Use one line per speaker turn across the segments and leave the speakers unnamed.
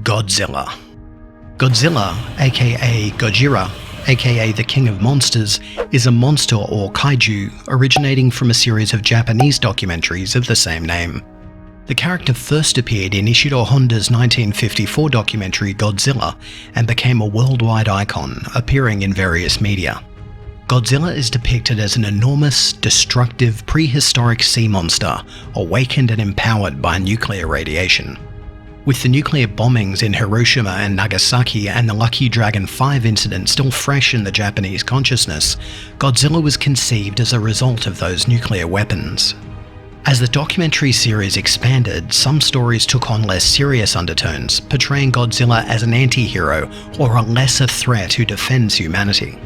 Godzilla. Godzilla, aka Gojira, aka the King of Monsters, is a monster or kaiju originating from a series of Japanese documentaries of the same name. The character first appeared in Ishiro Honda's 1954 documentary Godzilla and became a worldwide icon, appearing in various media. Godzilla is depicted as an enormous, destructive, prehistoric sea monster, awakened and empowered by nuclear radiation. With the nuclear bombings in Hiroshima and Nagasaki and the Lucky Dragon 5 incident still fresh in the Japanese consciousness, Godzilla was conceived as a result of those nuclear weapons. As the documentary series expanded, some stories took on less serious undertones, portraying Godzilla as an anti-hero or a lesser threat who defends humanity.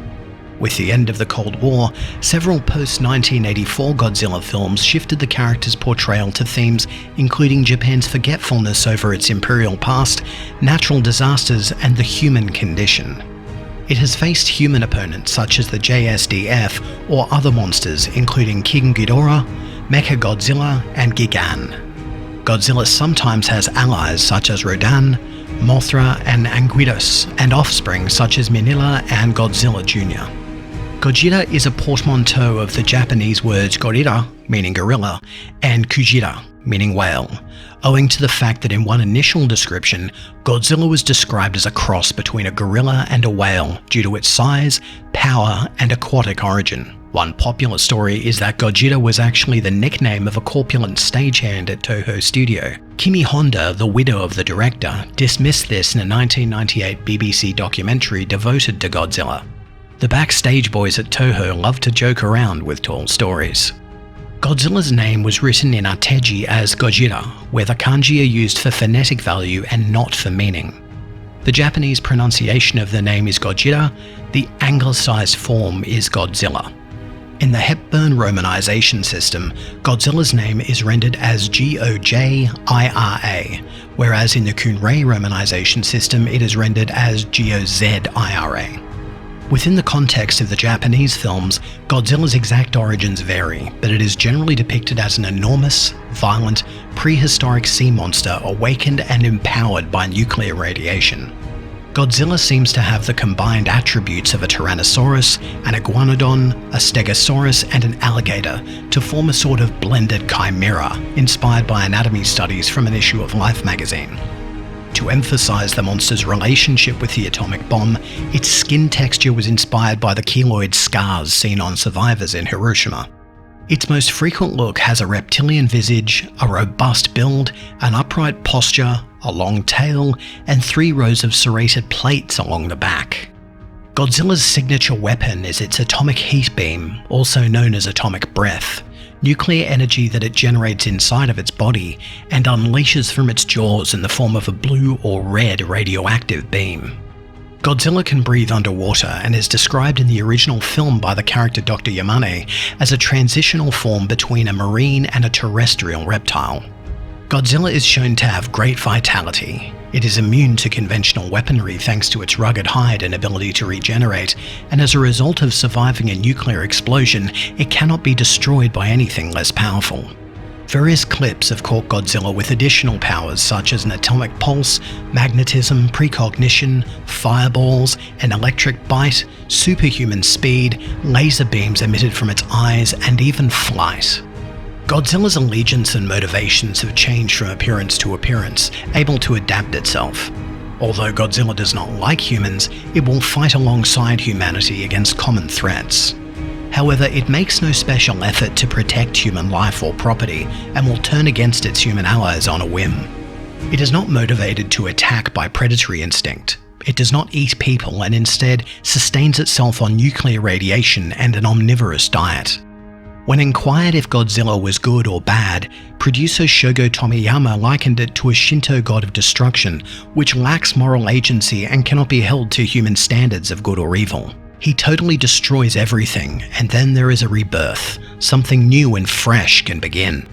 With the end of the Cold War, several post-1984 Godzilla films shifted the character's portrayal to themes including Japan's forgetfulness over its imperial past, natural disasters, and the human condition. It has faced human opponents such as the JSDF or other monsters including King Ghidorah, Mechagodzilla, and Gigan. Godzilla sometimes has allies such as Rodan, Mothra, and Anguirus, and offspring such as Minilla and Godzilla Jr. Gojira is a portmanteau of the Japanese words gorilla, meaning gorilla, and kujira, meaning whale, owing to the fact that in one initial description, Godzilla was described as a cross between a gorilla and a whale due to its size, power, and aquatic origin. One popular story is that Gojira was actually the nickname of a corpulent stagehand at Toho Studio. Kimi Honda, the widow of the director, dismissed this in a 1998 BBC documentary devoted to Godzilla. The backstage boys at Toho loved to joke around with tall stories. Godzilla's name was written in Ateji as Gojira, where the kanji are used for phonetic value and not for meaning. The Japanese pronunciation of the name is Gojira, the anglicized form is Godzilla. In the Hepburn romanization system, Godzilla's name is rendered as Gojira, whereas in the Kunrei romanization system it is rendered as Gozira. Within the context of the Japanese films, Godzilla's exact origins vary, but it is generally depicted as an enormous, violent, prehistoric sea monster awakened and empowered by nuclear radiation. Godzilla seems to have the combined attributes of a Tyrannosaurus, an Iguanodon, a Stegosaurus, and an alligator to form a sort of blended chimera, inspired by anatomy studies from an issue of Life magazine. To emphasize the monster's relationship with the atomic bomb, its skin texture was inspired by the keloid scars seen on survivors in Hiroshima. Its most frequent look has a reptilian visage, a robust build, an upright posture, a long tail, and 3 rows of serrated plates along the back. Godzilla's signature weapon is its atomic heat beam, also known as atomic breath, nuclear energy that it generates inside of its body and unleashes from its jaws in the form of a blue or red radioactive beam. Godzilla can breathe underwater and is described in the original film by the character Dr. Yamane as a transitional form between a marine and a terrestrial reptile. Godzilla is shown to have great vitality. It is immune to conventional weaponry thanks to its rugged hide and ability to regenerate, and as a result of surviving a nuclear explosion, it cannot be destroyed by anything less powerful. Various clips have caught Godzilla with additional powers such as an atomic pulse, magnetism, precognition, fireballs, an electric bite, superhuman speed, laser beams emitted from its eyes, and even flight. Godzilla's allegiance and motivations have changed from appearance to appearance, able to adapt itself. Although Godzilla does not like humans, it will fight alongside humanity against common threats. However, it makes no special effort to protect human life or property and will turn against its human allies on a whim. It is not motivated to attack by predatory instinct. It does not eat people and instead sustains itself on nuclear radiation and an omnivorous diet. When inquired if Godzilla was good or bad, producer Shogo Tomiyama likened it to a Shinto god of destruction, which lacks moral agency and cannot be held to human standards of good or evil. He totally destroys everything, and then there is a rebirth. Something new and fresh can begin.